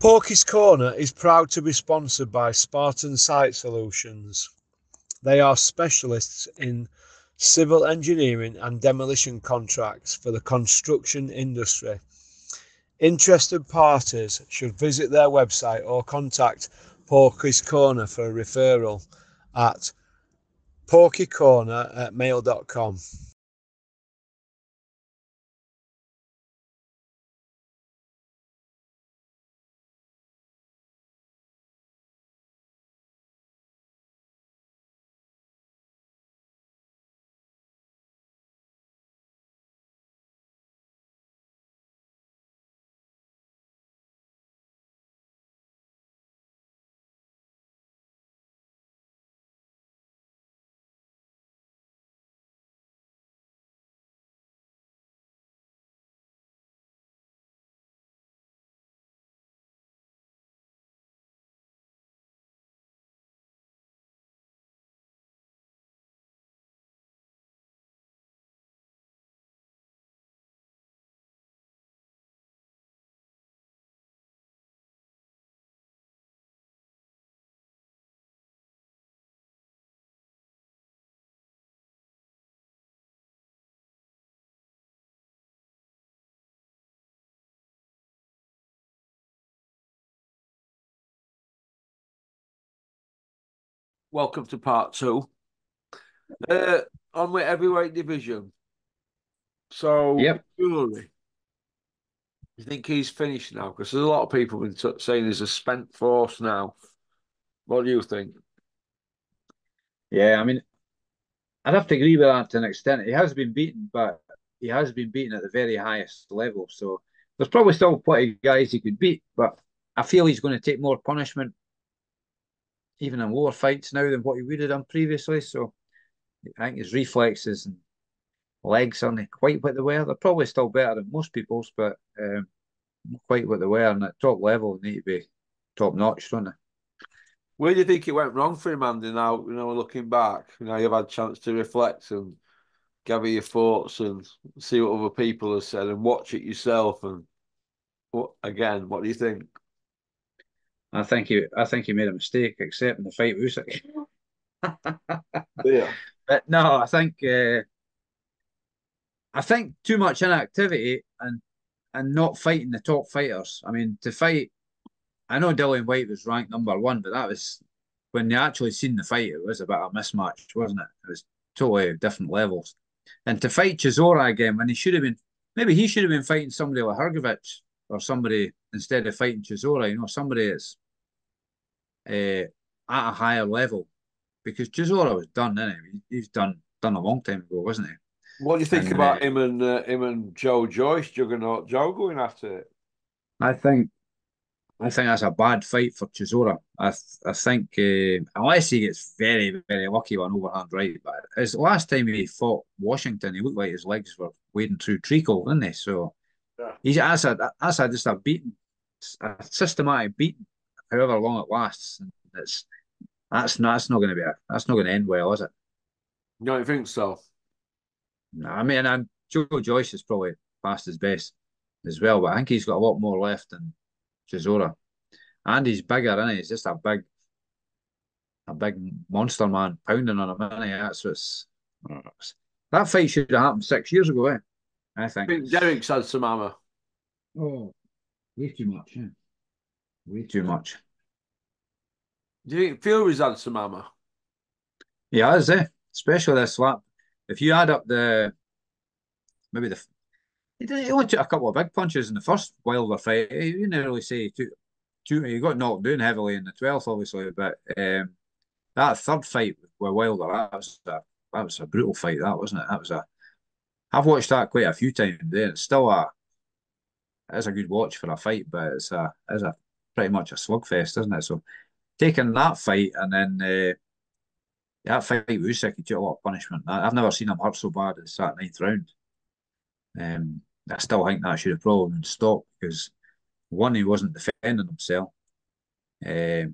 Porky's Corner is proud to be sponsored by Spartan Site Solutions. They are specialists in civil engineering and demolition contracts for the construction industry. Interested parties should visit their website or contact Porky's Corner for a referral at porkycorner@mail.com. Welcome to part two. On with heavyweight division. So, Yep. Fury, you think he's finished now? Because there's a lot of people been saying he's a spent force now. What do you think? Yeah, I mean, I'd have to agree with that to an extent. He has been beaten, but he has been beaten at the very highest level. So there's probably still plenty of guys he could beat, but I feel he's going to take more punishment, even in lower fights now, than what he would have done previously. So I think his reflexes and legs aren't quite what they were. They're probably still better than most people's, but not quite what they were. And at top level, they need to be top notch, don't they? Where do you think it went wrong for him, Andy? Now, looking back, you've had a chance to reflect and gather your thoughts and see what other people have said and watch it yourself. And what do you think? I think he made a mistake accepting the fight with Usyk. Yeah. But no, I think too much inactivity and not fighting the top fighters. I mean, to fight, I know Dillian White was ranked #1, but that was when you actually seen the fight. It was a bit of a mismatch, wasn't it? It was totally different levels. And to fight Chisora again when he should have been, maybe he should have been fighting somebody like Hrgovic or somebody instead of fighting Chisora. Somebody that's at a higher level, because Chisora was done, isn't he? He's done a long time ago, wasn't he? What do you think about him and Joe Joyce, Juggernaut Joe, going after it? I think that's a bad fight for Chisora. I think unless he gets very, very lucky with an overhand right, but his last time he fought Washington, he looked like his legs were wading through treacle, didn't they? So yeah. That's just a beating, a systematic beating, however long it lasts. And that's not going to end well, is it? You don't think so? No, I mean, Joe Joyce is probably past his best as well, but I think he's got a lot more left than Chisora. And he's bigger, isn't he? He's just a big monster man pounding on him, isn't he? That fight should have happened 6 years ago, I think. I think Derek's had some hammer. Oh, way too much, yeah. Way too much. Do you think Fury's had some hammer? He has, especially this slap. If you add up he only took a couple of big punches in the first Wilder fight. He didn't really say he got knocked down heavily in the 12th, obviously, but that third fight with Wilder, that was a brutal fight, that wasn't it? I've watched that quite a few times there. It's still it's a good watch for a fight, but it's a pretty much a slugfest, isn't it? So taking that fight and then that fight with Usyk, he took a lot of punishment. I've never seen him hurt so bad as that 9th round. I still think that should have probably been stopped because one, he wasn't defending himself. 2,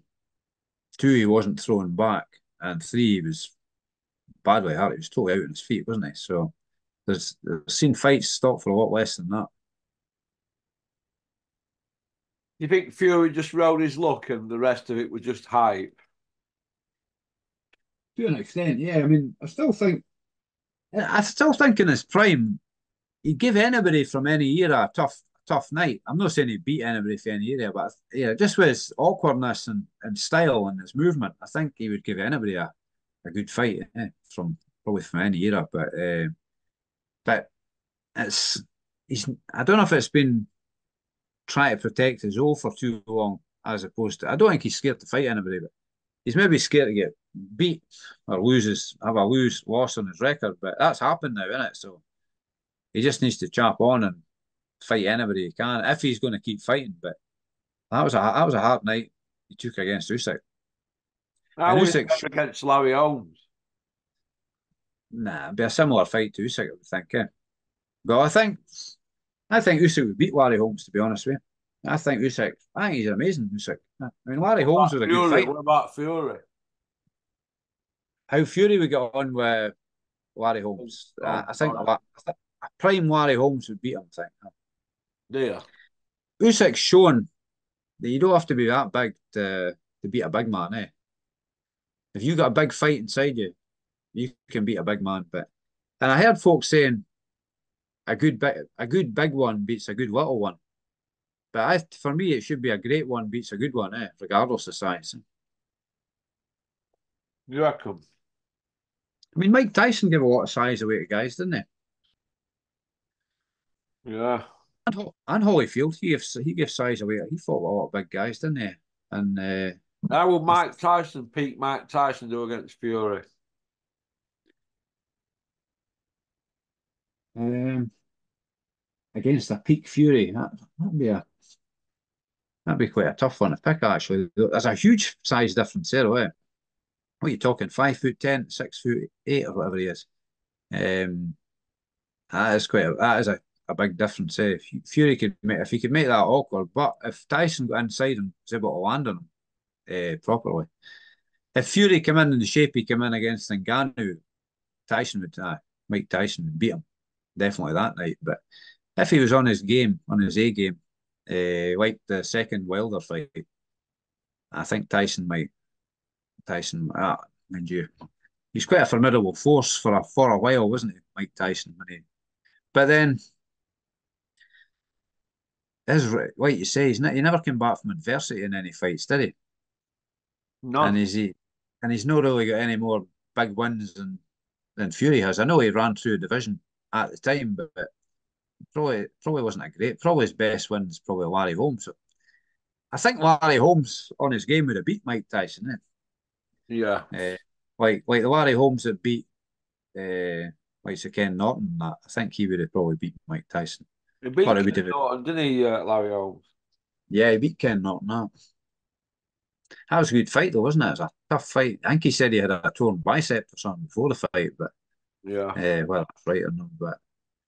he wasn't throwing back, and 3, he was badly hurt. He was totally out on his feet, wasn't he? So I've seen fights stop for a lot less than that. You think Fury just rode his luck and the rest of it was just hype? To an extent, yeah. I mean, I still think in his prime, he'd give anybody from any era a tough night. I'm not saying he'd beat anybody from any era, but yeah, just with his awkwardness and style and his movement, I think he would give anybody a good fight from probably from any era. But it's he's I don't know if it's been trying to protect his O for too long, as opposed to I don't think he's scared to fight anybody, but he's maybe scared to get beat or have a loss on his record. But that's happened now, isn't it? So he just needs to chop on and fight anybody he can if he's going to keep fighting. But that was a hard night he took against Usyk. How And would it Usyk, go against Larry Holmes? nah, it'd be a similar fight to Usyk, I would think. But I think Usyk would beat Larry Holmes. To be honest with you, I think he's an amazing Usyk. I mean, Larry Holmes was a good Fury? fight. What about Fury? How Fury would get on with Larry Holmes? I think a prime Larry Holmes would beat him. I think. Yeah. Usyk's shown that you don't have to be that big to beat a big man. If you got a big fight inside you, you can beat a big man. And I heard folks saying a good big one beats a good little one. But for me, it should be a great one beats a good one, regardless of size. You reckon? I mean, Mike Tyson gave a lot of size away to guys, didn't he? Yeah. And Holyfield, he gave size away. He fought a lot of big guys, didn't he? And How will Mike Tyson do against Fury? um, against a peak Fury, that'd be quite a tough one to pick. Actually, there's a huge size difference there. What are you talking? 5'10", 6'8", or whatever he is. That is a big difference. Fury could make if he could make that awkward, but if Tyson got inside and was able to land on him properly, if Fury came in the shape he came in against Ngannou, Mike Tyson would beat him definitely that night. But if he was on his game, on his A game, like the second Wilder fight, I think Tyson might. Mind you, he's quite a formidable force for a while, wasn't he, Mike Tyson? But then, like you say, he never came back from adversity in any fights, did he? None. And he's not really got any more big wins than Fury has. I know he ran through a division at the time, but probably wasn't a great. Probably his best win is probably Larry Holmes. So I think Larry Holmes on his game would have beat Mike Tyson. Yeah. Like the Larry Holmes that beat like Sir Ken Norton. I think he would have probably beat Mike Tyson. He beat Ken Norton, didn't he, Larry Holmes? Yeah, he beat Ken Norton. That was a good fight, though, wasn't it? It was a tough fight. I think he said he had a torn bicep or something before the fight, but well, that's right or not. But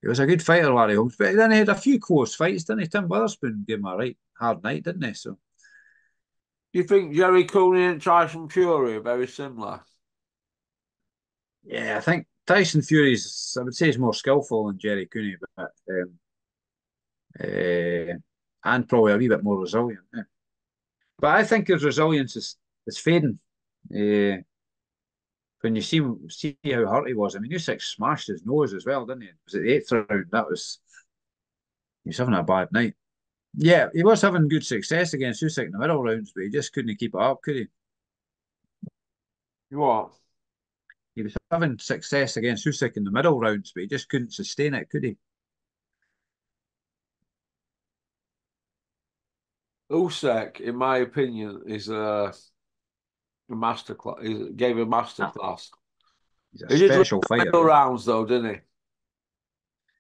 it was a good fighter, Larry Holmes. But then he had a few close fights, didn't he? Tim Witherspoon gave him a right hard night, didn't he? So, you think Jerry Cooney and Tyson Fury are very similar? yeah, I think Tyson Fury's, I would say, is more skillful than Jerry Cooney, but and probably a wee bit more resilient. But I think his resilience is fading. When you see how hurt he was, I mean, Usyk smashed his nose as well, didn't he? Was it the 8th round? He was having a bad night. Yeah, he was having good success against Usyk in the middle rounds, but he just couldn't keep it up, could he? What? He was having success against Usyk in the middle rounds, but he just couldn't sustain it, could he? Usyk, in my opinion, is a masterclass. He gave a masterclass. He's a He did special fighter. middle rounds though, didn't he?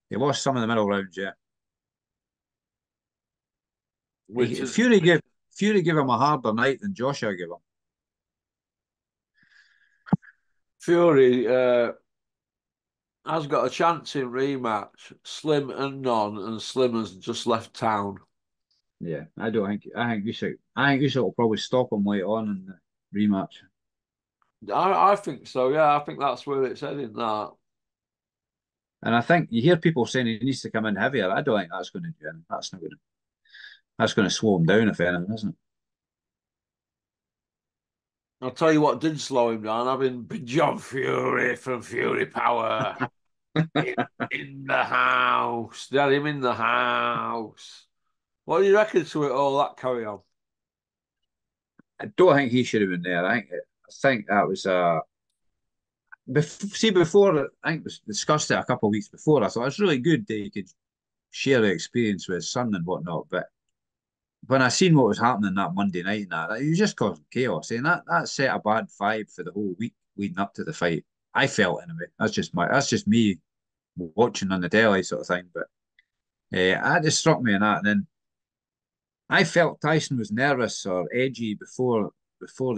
He lost some of the middle rounds, yeah. Fury gave him a harder night than Joshua gave him. Fury has got a chance in rematch. Slim and none, and Slim has just left town. Yeah, I think Usyk will probably stop him later on in the rematch. I think so. Yeah, I think that's where it's heading. That. And I think you hear people saying he needs to come in heavier. I don't think that's going to do anything. That's not going to. That's going to slow him down, if anything, isn't it? I'll tell you what did slow him down, having Big John Fury from Fury Power in the house. They had him in the house. What do you reckon to it all, that carry on? I don't think he should have been there. I think that was before I think it was discussed it a couple of weeks before. I thought it's really good that he could share the experience with his son and whatnot. But when I seen what was happening that Monday night and that, he was just causing chaos. And that set a bad vibe for the whole week leading up to the fight. I felt anyway. That's just me watching on the telly sort of thing. But that just struck me in that. And then I felt Tyson was nervous or edgy before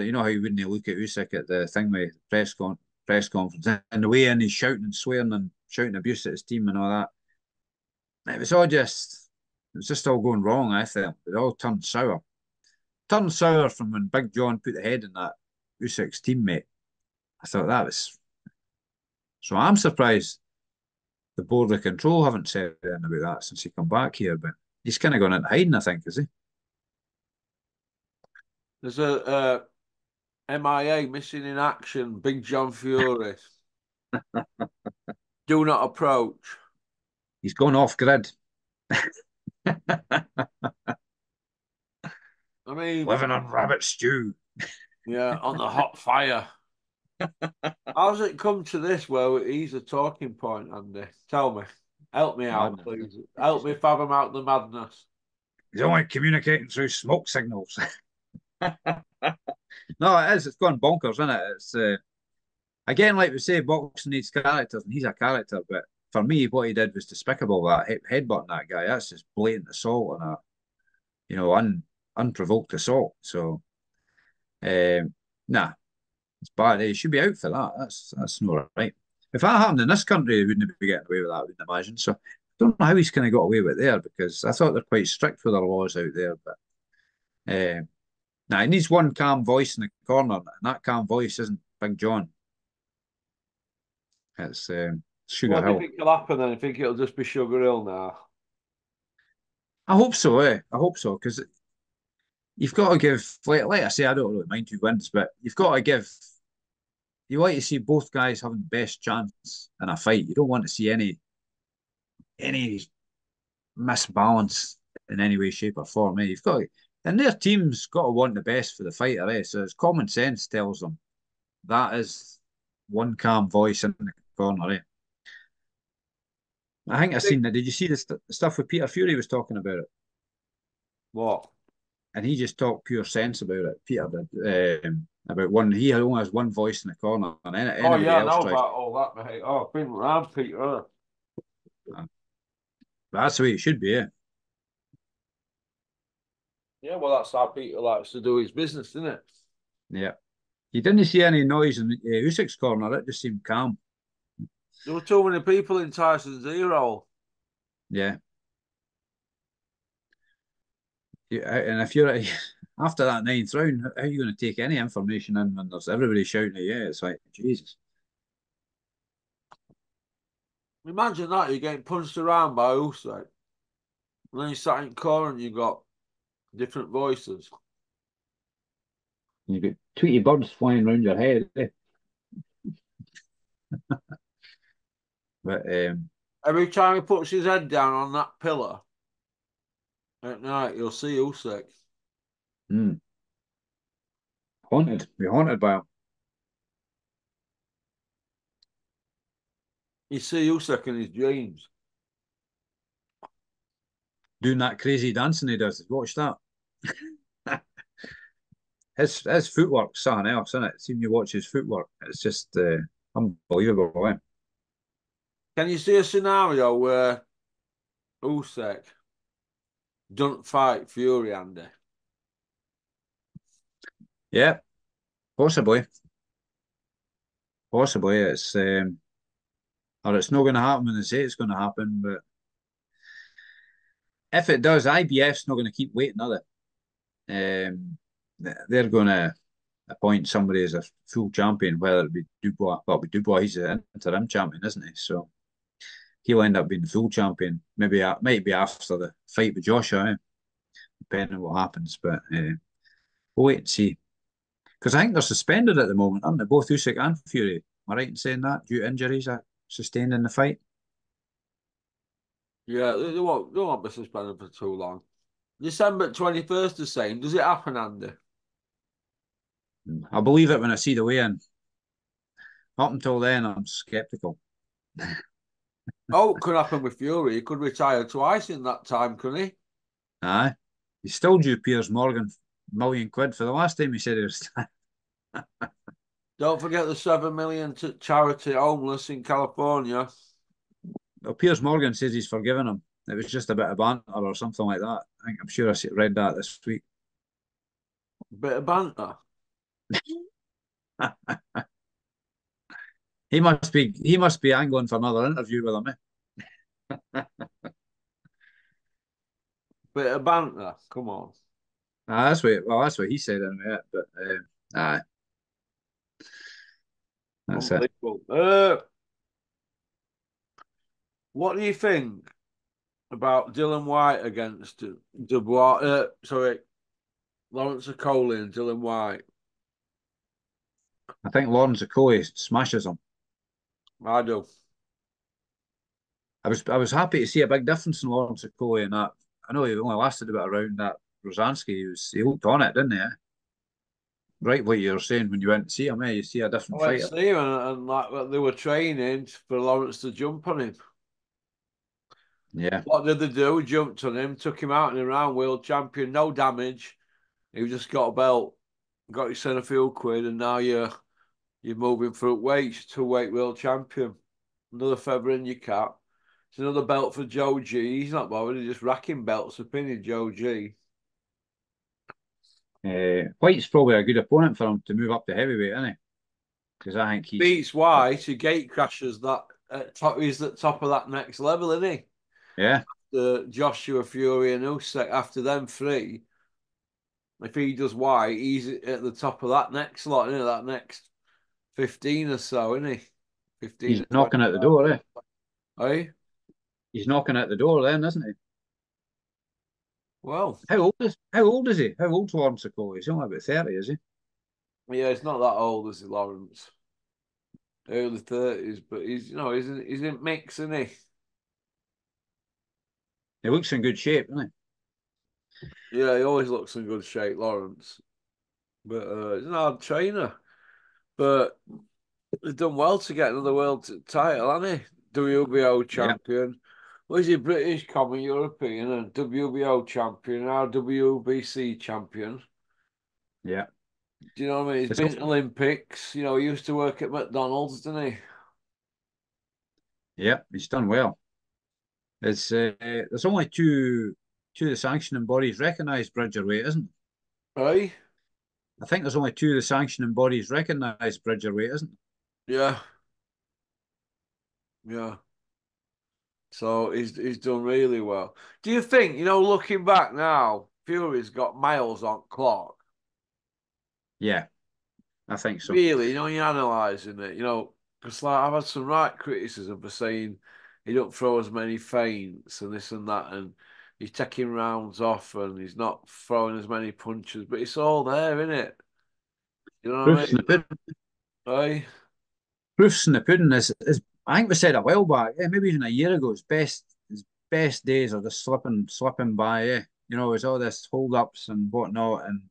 you know how he wouldn't look at Usyk at the thing with press conference and the way in he's shouting and swearing and shouting abuse at his team and all that. It was just all going wrong. I felt it all turned sour. Turned sour from when Big John put the head in that Usyk's teammate. I thought that was so. I'm surprised the board of control haven't said anything about that since he come back here, but he's kind of gone into hiding, I think, is he? There's a MIA, missing in action, Big John Fury. Do not approach. He's gone off grid. I mean, Living on rabbit stew. yeah, on the hot fire. How's it come to this where he's a talking point, Andy? Tell me. Help me out, Madness. please. Help me fathom out the madness. He's only communicating through smoke signals. No, it is. It's gone bonkers, isn't it? It's again, like we say, boxing needs characters, and he's a character. But for me, what he did was despicable. That headbutting that guy, that's just blatant assault and unprovoked assault. So, nah, it's bad. He should be out for that. That's not right. If that happened in this country, he wouldn't be getting away with that. I wouldn't imagine. So, I don't know how he's kind of got away with it there because I thought they're quite strict with their laws out there. But now he needs one calm voice in the corner, and that calm voice isn't Big John. It's Sugar What do you Hill. think will happen then? You think it'll just be Sugar Hill now? I hope so, eh? I hope so, because you've got to give, like I say, I don't really mind who wins, but you've got to give. You like to see both guys having the best chance in a fight. You don't want to see any misbalance in any way, shape, or form. Eh? You've got to, and their team's got to want the best for the fighter. Eh? So it's common sense tells them that is one calm voice in the corner. Eh? I think I seen that. Did you see the stuff with Peter Fury was talking about it? What? And he just talked pure sense about it. Peter did about one. He only has one voice in the corner, and Oh anybody yeah, I else know tries. about all that, mate. Oh, I've been around Peter. But that's the way it should be. Yeah. Yeah, well, that's how Peter likes to do his business, isn't it? Yeah. You didn't see any noise in Usyk's corner. It just seemed calm. There were too many people in Tyson's ear hole. Yeah. And if you're after that ninth round, how are you going to take any information in when there's everybody shouting at you? It's like Jesus. Imagine that, you're getting punched around by Usyk. And then you sat in corner and you got different voices. You got Tweety birds flying around your head. Eh? But Every time he puts his head down on that pillar at night, you'll see Usyk. Haunted. We're haunted by him. You see Usyk in his dreams. Doing that crazy dancing he does. Watch that. His footwork's something else, isn't it? Seeing you watch his footwork, it's just unbelievable. Eh? Can you see a scenario where Usyk don't fight Fury, Andy? Yeah, possibly. Possibly. Or it's not going to happen when they say it's going to happen. But if it does, IBF's not going to keep waiting, are they? They're going to appoint somebody as a full champion, whether it be Dubois. Well, be Dubois, he's an interim champion, isn't he? So he'll end up being the full champion. Maybe might be after the fight with Joshua. Eh? depending on what happens. But we'll wait and see. Because I think they're suspended at the moment, aren't they? Both Usyk and Fury. Am I right in saying that? Due to injuries that sustained in the fight? Yeah, they won't be suspended for too long. December 21st, the same. Does it happen, Andy? I'll believe it when I see the weigh-in. Up until then, I'm sceptical. Oh, it could happen with Fury. He could retire twice in that time, couldn't he? Aye. He's still due Piers Morgan £1 million for the last time he said he was. Don't forget the 7 million to charity homeless in California. Well, Piers Morgan says he's forgiven him. It was just a bit of banter or something like that. I'm sure I read that this week. Bit of banter. He must be angling for another interview with him. Bit of banter. Come on. That's what he said anyway. But aye, that's it. Unbelievable. What do you think about Dylan White against Dubois? Lawrence Okoli and Dylan White. I think Lawrence Okoye smashes him. I do. I was happy to see a big difference in Lawrence Okoye in that. I know he only lasted about around that Rosansky. He looked on it, didn't he? Right, what you were saying when you went to see him, you see a I different went to fighter. see him and like they were training for Lawrence to jump on him. Yeah, What did they do? Jumped on him, took him out in the round, world champion, no damage. He just got a belt, got his a few quid, and now you're moving through weights, 2-weight world champion. Another feather in your cap. It's another belt for Joe G. He's not bothered, he's just racking belts up in Joe G. White's probably a good opponent for him to move up to heavyweight, isn't he? Because I think he's Beats White, he gate crashes that he's at top of that next level, isn't he? yeah. Joshua, Fury, and Usyk after them three. If he does White, he's at the top of that next lot, isn't it? That next 15 or so, isn't he? 15 He's or knocking at the 25. door, Hey? He's knocking at the door then, isn't he? Well, How old is he? How old's Lawrence Okoye? He's only about 30, is he? yeah, he's not that old, is he, Lawrence? Early 30s, but he's in mix, isn't he? He looks in good shape, doesn't Yeah, he always looks in good shape, Lawrence. But he's an hard trainer. But he's done well to get another world title, hasn't he? WBO he? Yeah, champion. Was he British, common European, and WBO champion, now WBC champion? yeah. Do you know what I mean? He's It's been to Olympics. He used to work at McDonald's, didn't he? Yeah, he's done well. There's only two of the sanctioning bodies recognise Bridgerweight, isn't Right? there? I think there's only two of the sanctioning bodies recognise Bridgerweight, isn't Yeah, yeah. So he's done really well. Do you think, looking back now, Fury's got miles on clock? there? Yeah, I think so. Really, you're analysing it, because like I've had some right criticism for saying he don't throw as many feints and this and that, and he's taking rounds off and he's not throwing as many punches, but it's all there, isn't it? You know what I Proofs in mean? the pudding. Hey? Proofs in the pudding is I think we said a while back, maybe even a year ago, his best days are just slipping by, it's all this hold ups and whatnot, and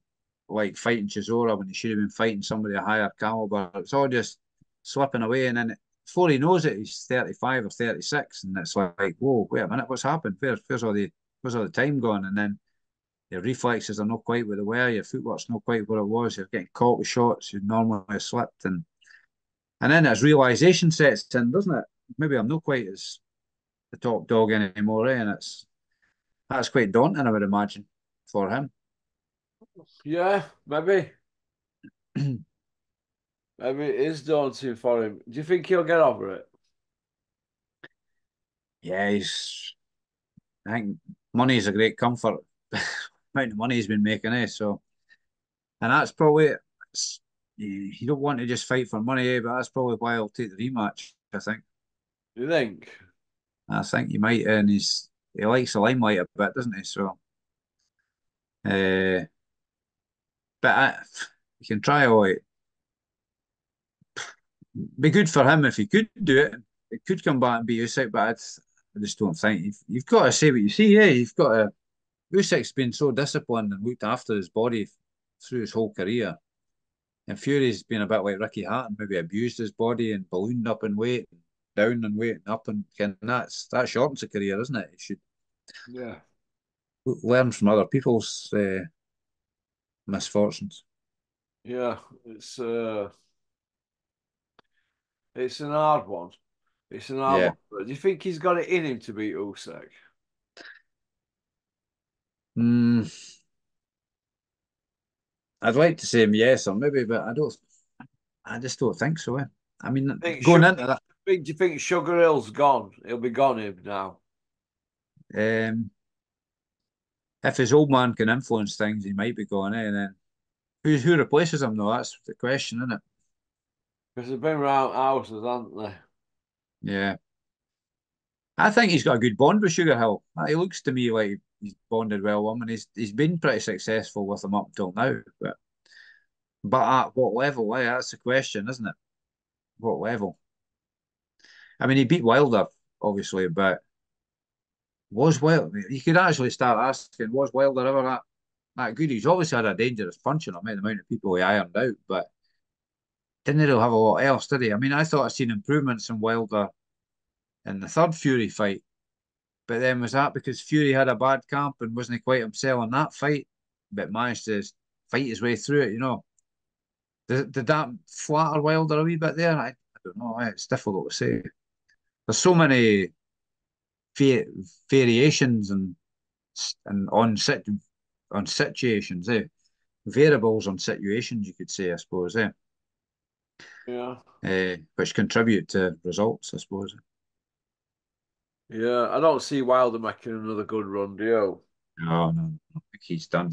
like fighting Chisora when he should have been fighting somebody a higher caliber. It's all just slipping away, and then before he knows it, he's 35 or 36, and it's like, whoa, wait a minute, what's happened? Where's all the time gone? And then your reflexes are not quite where they were, your footwork's not quite where it was, you're getting caught with shots you normally have slipped, and then his realization sets in, doesn't it? Maybe I'm not quite as the top dog anymore, and that's quite daunting, I would imagine, for him. Yeah, maybe. Maybe it is daunting for him. Do you think he'll get over it? Yeah, I think money is a great comfort. Amount of money he's been making, so and that's probably you don't want to just fight for money, but that's probably why he'll take the rematch. You think? I think he might, and he likes the limelight a bit, doesn't he? So But you can try all it. Be good for him if he could do it. It could come back and be Usyk, but I just don't think you've got to say what you see. Yeah, you've got to. Usyk's been so disciplined and looked after his body through his whole career, and Fury's been a bit like Ricky Hatton, maybe abused his body and ballooned up in weight, down in weight, and up, and that shortens a career, isn't it? You should Yeah. learn from other people's misfortunes. Yeah, it's an hard one. It's an hard Yeah. one. But do you think he's got it in him to beat Usyk? Mm, I'd like to say yes or maybe, but I don't. I just don't think so. I mean, Think going Sugar, into that, do you think Sugar Hill's gone? He'll be gone him now. um, if his old man can influence things, he might be going in. And then who replaces him though? That's the question, isn't it? Because they've been around houses, haven't they? Yeah, I think he's got a good bond with Sugar Hill. He looks to me like he's bonded well with him, and he's been pretty successful with him up until now. But at what level? That's the question, isn't it? What level? I mean, he beat Wilder, obviously, but was Wilder? You could actually start asking, was Wilder ever that good? He's obviously had a dangerous punch in him, the amount of people he ironed out, but didn't really have a lot else, did he? I mean, I thought I'd seen improvements in Wilder in the third Fury fight, but then was that because Fury had a bad camp and wasn't quite himself in that fight, but managed to fight his way through it? Did that flatter Wilder a wee bit there? I don't know. It's difficult to say. There's so many va- variations and on situations, variables on situations, you could say, I suppose, Yeah. which contribute to results, I suppose. Yeah, I don't see Wilder making another good run, do you? No, no, I don't think he's done.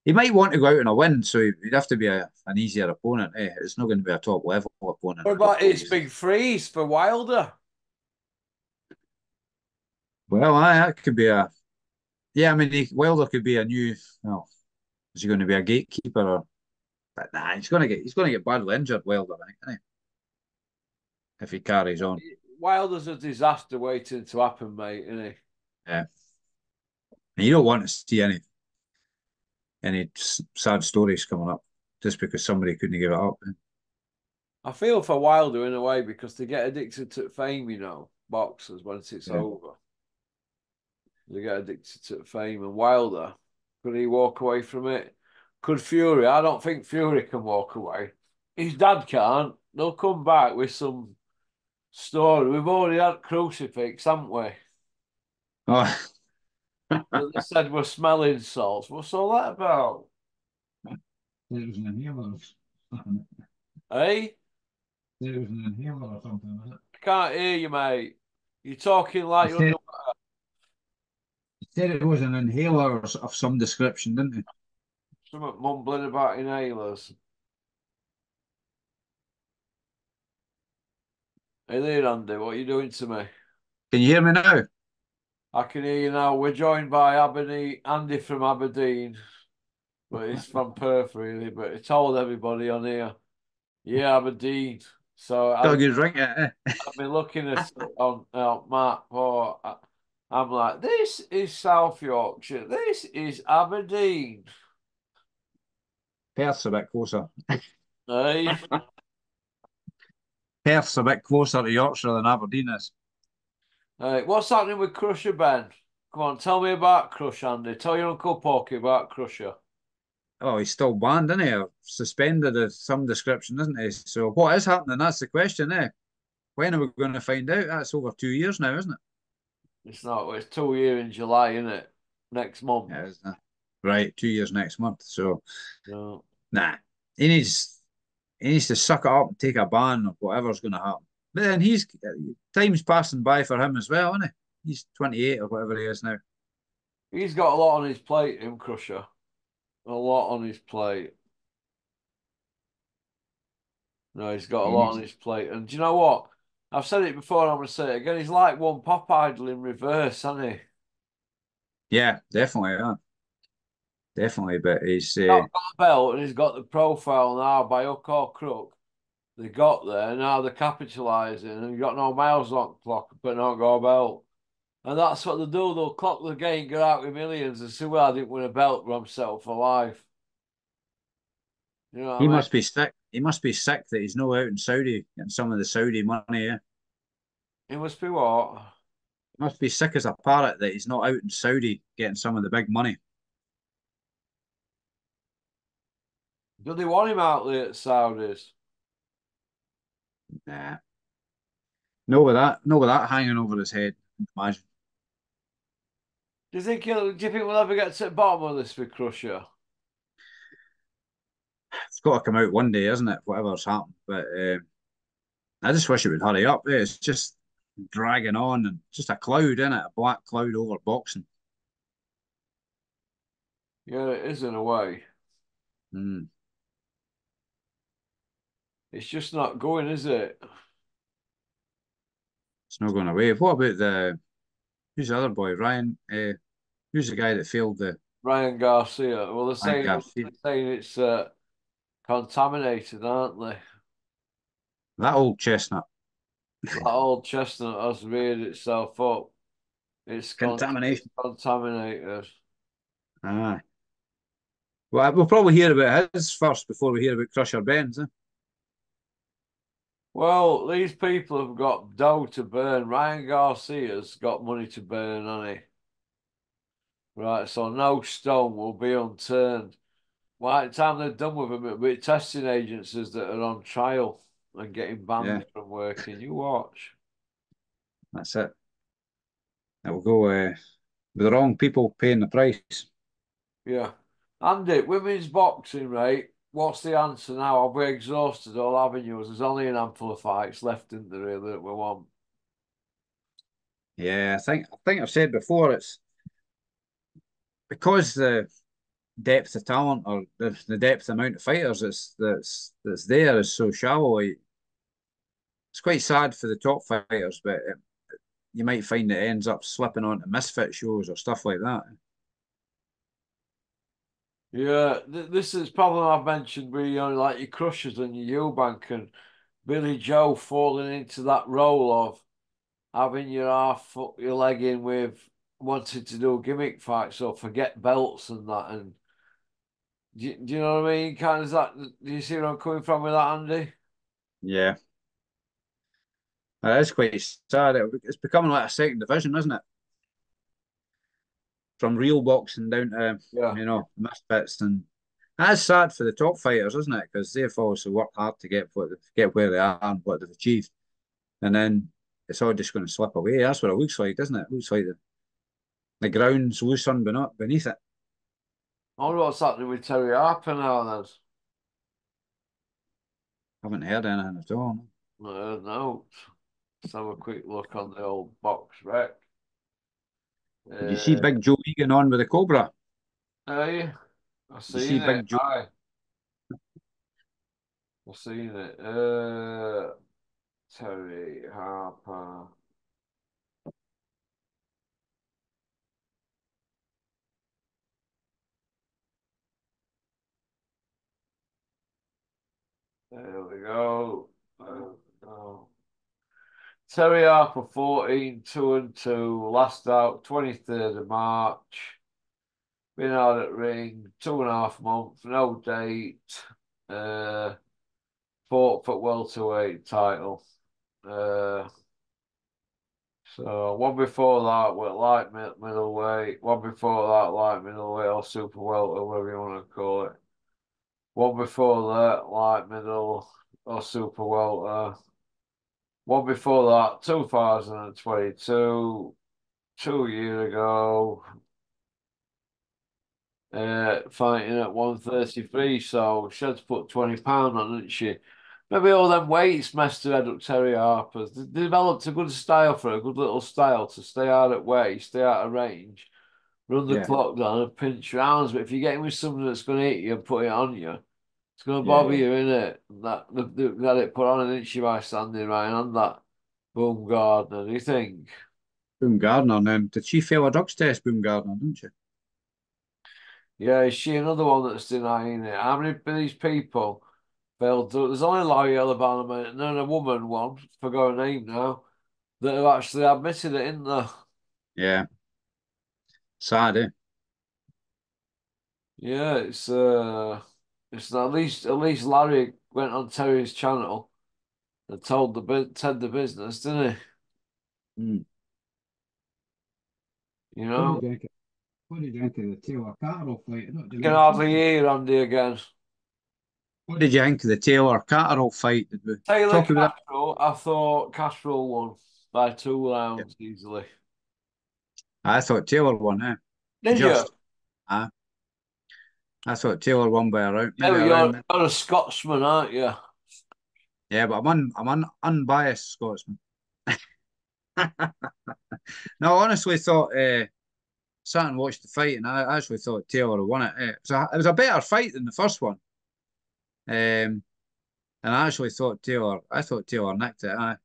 He might want to go out on a win, so he'd have to be an easier opponent. It's not going to be a top level opponent, What I don't about his believe. big freeze for Wilder? Well, that could be a yeah. I mean, Wilder could be a new. Well, is he going to be a gatekeeper? But nah, he's going to get badly injured. Wilder, I think, isn't he? If he carries on. Wilder's a disaster waiting to happen, mate, isn't he? Yeah, and you don't want to see any sad stories coming up just because somebody couldn't give it up. I feel for Wilder in a way because they get addicted to fame, boxers, once it's Yeah. over. They get addicted to fame. And Wilder, could he walk away from it? Could Fury? I don't think Fury can walk away. His dad can't. They'll come back with some story. We've already had crucifix, haven't we? Oh, They said we're smelling salts. What's all that about? it was an inhaler or something. Eh? It was an inhaler or something, was it? I can't hear you, mate. You're talking like He you're under. said, he said it was an inhaler of some description, didn't he? Something mumbling about inhalers. Hey there, Andy. What are you doing to me? Can you hear me now? I can hear you now. We're joined by Aberdeen, Andy from Aberdeen, but he's from Perth, really. But he told everybody on here, yeah, Aberdeen. So Got a good ring at it. I've been looking at it on map. I'm like, this is South Yorkshire. This is Aberdeen. Perth's a bit closer. Hey, Perth's a bit closer to Yorkshire than Aberdeen is. hey, what's happening with Crusher, Ben? Come on, tell me about Crush, Andy. Tell your Uncle Porky about Crusher. Oh, he's still banned, isn't he? Or suspended of some description, isn't he? So what is happening? That's the question, eh? When are we going to find out? That's over 2 years now, isn't it? It's not. It's 2 years in July, isn't it? Next month. Yeah, isn't it? Right, 2 years next month. So No. nah, he needs to suck it up and take a ban or whatever's going to happen. But then time's passing by for him as well, isn't he? He's 28 or whatever he is now. He's got a lot on his plate, him Crusher. A lot on his plate. No, he's got a He lot needs, on his plate. And do you know what? I've said it before, and I'm going to say it again. He's like one pop idol in reverse, isn't he? yeah, definitely. Yeah. definitely. But he's Not got a belt and he's got the profile now by hook or crook. They got there, now they're capitalising and you've got no miles on the clock, but not got a belt. And that's what they do. They'll clock the game, get out with millions and say, well, I didn't win a belt for himself for life. You know he what I mean? must be sick. He must be sick that he's no out in Saudi getting some of the Saudi money. Yeah, It must be what? he must be sick as a parrot that he's not out in Saudi getting some of the big money. Do they want him out there at Saudis? Nah, no with that hanging over his head. Imagine. Do you think we'll ever get to the bottom of this with Crusher? It's got to come out one day, isn't it? Whatever's happened. But I just wish it would hurry up. It's just dragging on and just a cloud in it, a black cloud over boxing. Yeah, it is in a way. Mm. It's just not going, is it? It's not going away. What about who's the other boy? Ryan. Who's the guy that failed the Ryan Garcia. Well, they're Ryan saying Garcia? they're saying it's contaminated, aren't they? That old chestnut. That old chestnut has reared itself up. It's Contamination. contaminated. Ah. Well, we'll probably hear about his first before we hear about Crusher Ben's. Eh? Well, these people have got dough to burn. Ryan Garcia's got money to burn, hasn't he? Right, so no stone will be unturned. By the time they're done with them, it'll be testing agencies that are on trial and getting Yeah, banned from working. You watch. that's it. It will go with the wrong people paying the price. Yeah. Andy, women's boxing, right? What's the answer now? Have we exhausted all avenues? There's only a handful of fights left, isn't there, really, that we want? Yeah, I think I've said before, it's because the depth of talent or the depth amount of fighters that's there is so shallow. It's quite sad for the top fighters, but you might find it ends up slipping onto misfit shows or stuff like that. Yeah, this is problem I've mentioned with like your Crushers and your Eubank and Billy Joe falling into that role of having your half foot, your leg in with wanting to do a gimmick fight, so forget belts and that. And do you know what I mean? Kind of that. Do you see where I'm coming from with that, Andy? Yeah, it is quite sad. It's becoming like a second division, isn't it? From real boxing down to Yeah. misfits, and that's sad for the top fighters, isn't it? Because they've obviously worked hard to get where they are and what they've achieved, and then it's all just going to slip away. That's what it looks like, doesn't it? It looks like the ground's loose on beneath it. I wonder what's happening with Terry Harper now then. Haven't heard anything at all. No. Let's have a quick look on the old box rec. Did you see Uh, Big Joe Egan on with the Cobra? hey, I've Did you see seen it. Big Joe? Aye, I've seen it. Terry Harper. There we go. There we go. Terry Harper 14, 2-2. Last out 23rd of March. Been out at ring 2.5 months, no date. Uh, fought for welterweight title. So one before that were light middleweight. One before that light middleweight or super welter, whatever you want to call it. One before that light middle or super welter. One before that 2022, 2 years ago. Fighting at 133, so she had to put £20 on, didn't she? Maybe all them weights messed her head up, Terry Harper's. They developed a good style for her, a good little style to stay out of weight, stay out of range, run the Yeah, clock down and pinch rounds. But if you get in with something that's going to hit you and put it on you, it's going to yeah, bother yeah. you, innit? That they had it put on, didn't she, by Sandy Ryan on that Boom Gardner, do you think? Boom Gardner. And then did she fail a drugs test, Boom Gardner, didn't she? Yeah, is she another one that's denying it? How many of these people failed to? There's only Larry Alabama and then a woman one, forgot her name now, that have actually admitted it, isn't there? Yeah, sad, eh? Yeah, it's at least Larry went on Terry's channel and told Ted the business, didn't he? Mm. You What know, did you think? What did you think of the Taylor Catterall fight? I can hardly hear Andy again. What did you think of the Taylor Catterall fight? Did we Taylor talk about Castro, I thought Castro won by 2 rounds that? easily. I thought Taylor won, eh? Did you? Just. I I thought Taylor won by a round, Yeah, maybe but a you're, round. you're a Scotsman, aren't you? Yeah, but I'm unbiased Scotsman. No, I honestly thought sat and watched the fight, and I actually thought Taylor won it. It was a better fight than the first one. And I thought Taylor nicked it.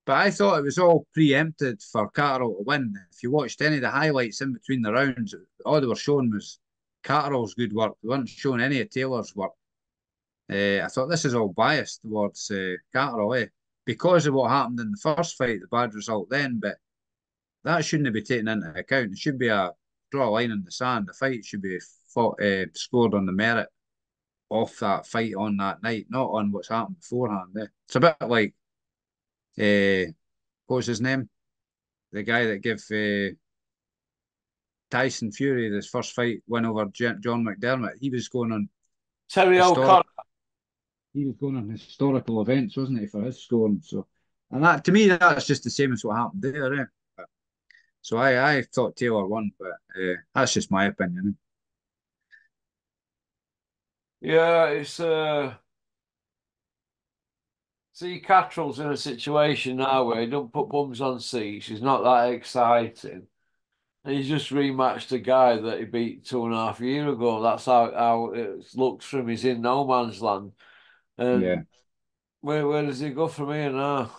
But I thought it was all preempted for Catterall to win. If you watched any of the highlights in between the rounds, all they were showing was Catterall's good work. They weren't showing any of Taylor's work. I thought this is all biased towards Catterall, because of what happened in the first fight, the bad result then. But that shouldn't be taken into account. It should be a draw a line in the sand. The fight should be scored on the merit of that fight on that night, not on what's happened beforehand. It's a bit like what was his name? The guy that gave Tyson Fury this first fight win over John McDermott. Terry Historic. O'Connor. He was going on historical events, wasn't he, for his scoring? So, and that to me, that's just the same as what happened there. So I thought Taylor won, but that's just my opinion. Yeah, see, Cattrall's in a situation now where he don't put bums on seats. He's not that exciting. And he's just rematched a guy that he beat 2.5 years ago. That's how it looks from. He's in no man's land. And Yeah, where does he go from here now?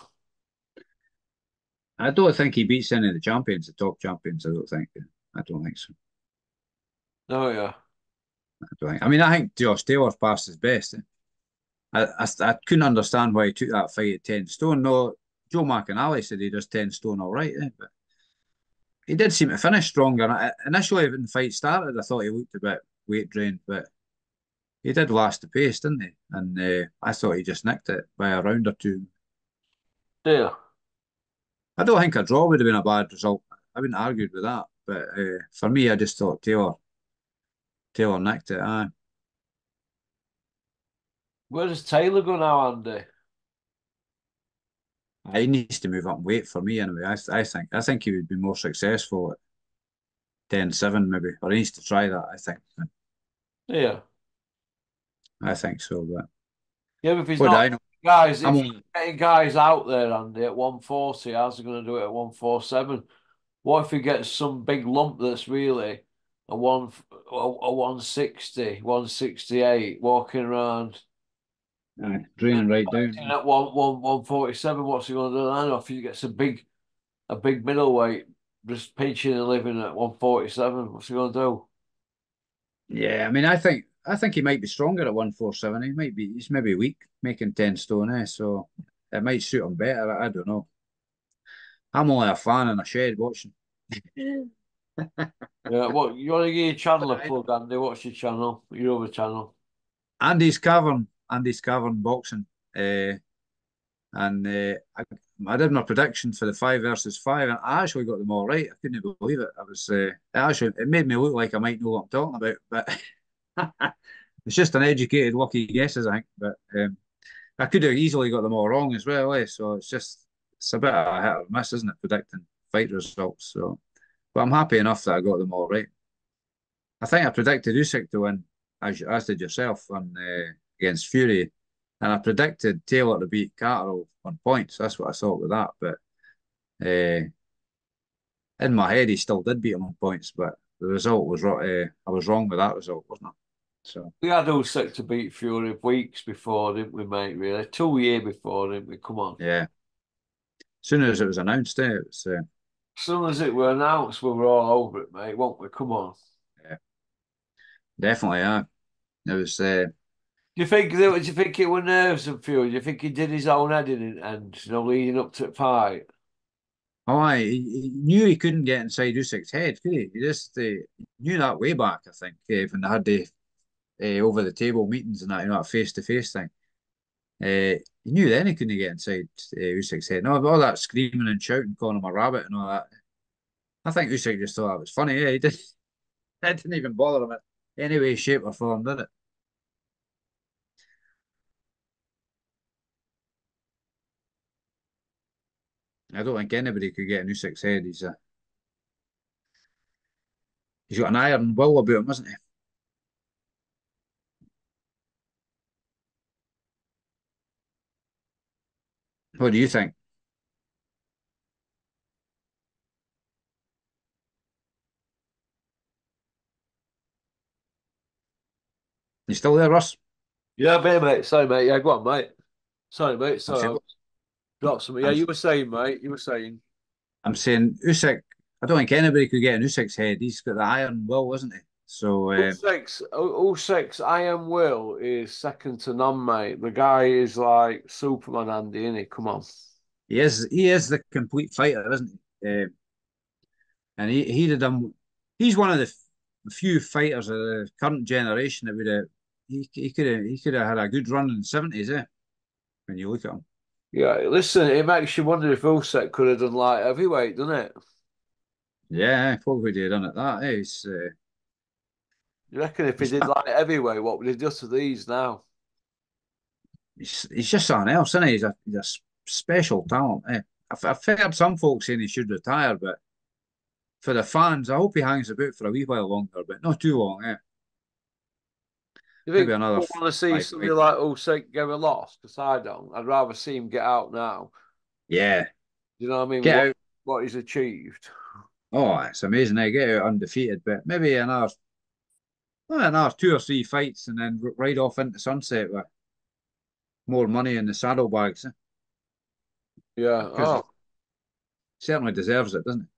I don't think he beats any of the champions, the top champions. I don't think so. No, yeah. I mean, I think Josh Taylor's past his best. I couldn't understand why he took that fight at 10 stone. No, Joe McInally said he does 10 stone all right, but he did seem to finish stronger. Initially, when the fight started, I thought he looked a bit weight drained, but he did last the pace, didn't he? And I thought he just nicked it by a round or two. Yeah. I don't think a draw would have been a bad result. I wouldn't argue with that. But for me, I just thought Taylor nicked it. Where does Taylor go now, Andy? He needs to move up and weight for me anyway. I think he would be more successful at 10-7 maybe, or he needs to try that. Yeah. I think so. But Yeah, but if he's what do not I know? guys, I'm if he's only, getting guys out there, Andy, at 140, how's he going to do it at 147? What if he gets some big lump that's really a 160, 168 walking around draining right expecting down. at 147? What's he going to do then? Or if he gets a big middleweight just pinching and living at 147, what's he going to do? Yeah, I mean, I think he might be stronger at 147. He's maybe weak, making 10 stone, so it might suit him better. I don't know. I'm only a fan in a shed watching. Yeah, what you want to give your channel a I plug, Andy? What's your channel? Your other channel? Andy's Cavern boxing. And I did my predictions for the 5 versus 5, and I actually got them all right. I couldn't believe it. It made me look like I might know what I'm talking about, but it's just an educated, lucky guesses, I think. But I could have easily got them all wrong as well, So it's a bit of a hit or miss, isn't it, predicting fight results? So, but I'm happy enough that I got them all right. I think I predicted Usyk to win, as did yourself, against Fury, and I predicted Taylor to beat Catterall on points. That's what I thought with that. But uh, in my head, he still did beat him on points, but the result was wrong. I was wrong with that result, wasn't I? So We had Usyk to beat Fury weeks before, didn't we, mate? Really, 2 years before, didn't we? Come on. yeah, as soon as it was announced, it was As soon as it were announced, we were all over it, mate, won't we? Come on. yeah. Definitely, yeah. It was. Do you think it were nerves and fear? Do you think he did his own heading and leading up to the fight? Oh, he knew he couldn't get inside Usyk's head, could he? He just knew that way back, I think, when they had the over the table meetings and that, that face to face thing. He knew then he couldn't get inside Usyk's head. No, all that screaming and shouting, calling him a rabbit and all that. I think Usyk just thought that was funny. Yeah, he did. That didn't even bother him in any way, shape, or form, did it? I don't think anybody could get in Usyk's head. He's got an iron will about him, hasn't he? What do you think? You still there, Russ? Yeah, mate. Sorry, mate. Yeah, go on, mate. Sorry, mate. I'm saying, Sorry, I dropped something. Yeah, I'm, you were saying, mate. You were saying. I'm saying Usyk. I don't think anybody could get in Usyk's head. He's got the iron will, isn't he? So Usyk's Iron Will is second to none, mate. The guy is like Superman, Andy, isn't he? Come on. he is the complete fighter, isn't he? And he did him. He's one of the few fighters of the current generation that would have he could have had a good run in the 70s, when you look at him. Yeah, listen, it makes you wonder if Usyk could have done light heavyweight, doesn't it? Yeah, what would he have done at that? You reckon if he He's, did light heavyweight, what would he do to these now? he's just something else, isn't he? He's a special talent. I've heard some folks saying he should retire, but for the fans, I hope he hangs about for a wee while longer, but not too long. You Maybe think another people want to see five somebody fights. like Usyk get a loss? Because I don't. I'd rather see him get out now. Yeah, You know what I mean? get out. What he's achieved. Oh, it's amazing. They get out undefeated, but maybe another two or three fights and then ride off into sunset with more money in the saddlebags. Yeah. Because he Oh, certainly deserves it, doesn't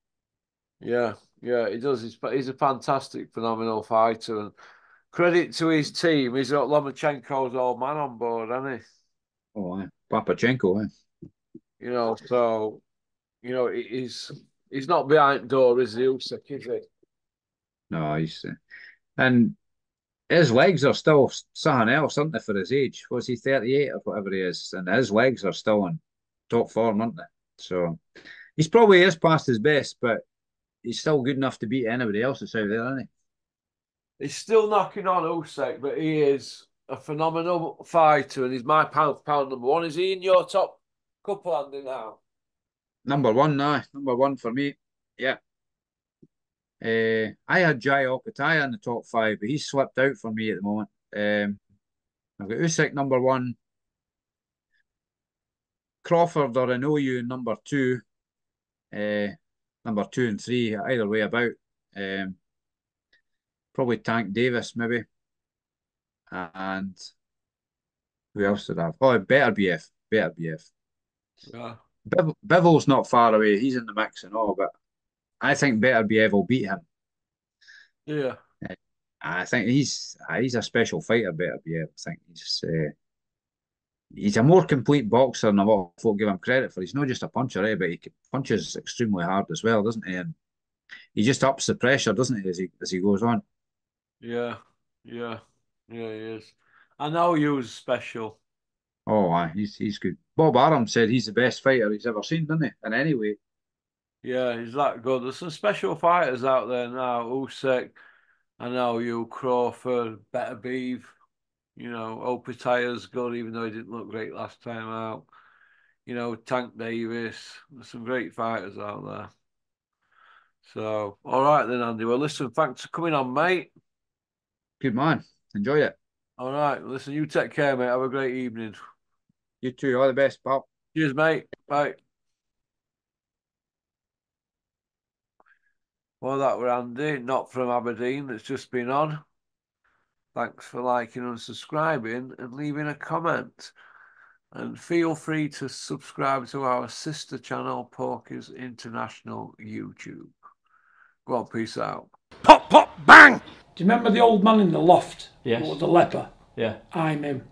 yeah. Yeah, he does. He's a fantastic, phenomenal fighter. And credit to his team. He's got Lomachenko's old man on board, hasn't he? he? Oh, Papachenko, So he's not behind door, is he, Usyk, is he? No, and his legs are still something else, aren't they, for his age? Was he 38 or whatever he is? And his legs are still in top form, aren't they? So he's probably is past his best, but he's still good enough to beat anybody else that's out there, isn't he? He's still knocking on Usyk, but he is a phenomenal fighter, and he's my pound for pound number one. Is he in your top couple, Andy, now? Number one now, number one for me. Yeah. I had Jai Okataya in the top five, but he's slipped out for me at the moment. I've got Usyk number one, Crawford or Inoue number two, uh, number two and three, either way about. Um, Probably Tank Davis maybe, and who else did I have? Oh, Better BF, Better BF. Yeah. Bivol's not far away. He's in the mix and all, but I think Better BF will beat him. Yeah. I think he's a special fighter. Better BF. I think he's a more complete boxer than a lot of folk give him credit for. He's not just a puncher, but he punches extremely hard as well, doesn't he? And he just ups the pressure, doesn't he, as he goes on. Yeah. Yeah. Yeah, he is. I know he was special. Oh, aye, he's good. Bob Arum said he's the best fighter he's ever seen, didn't he? And anyway, Yeah, he's that good. There's some special fighters out there now. Usyk, I know you, Crawford, Better Beef. Opetaya's good, even though he didn't look great last time out. Tank Davis. There's some great fighters out there. So, all right then, Andy. Well, listen, thanks for coming on, mate. good man. Enjoyed it. All right. Listen, you take care, mate. Have a great evening. You too. All the best, pal. Cheers, mate. Bye. Well, that were Andy, not from Aberdeen, that's just been on. Thanks for liking and subscribing and leaving a comment. And feel free to subscribe to our sister channel, Porkers International YouTube. Go on, peace out. pop, bang! Do you remember the old man in the loft? Yes. The leper? Yeah. I'm him.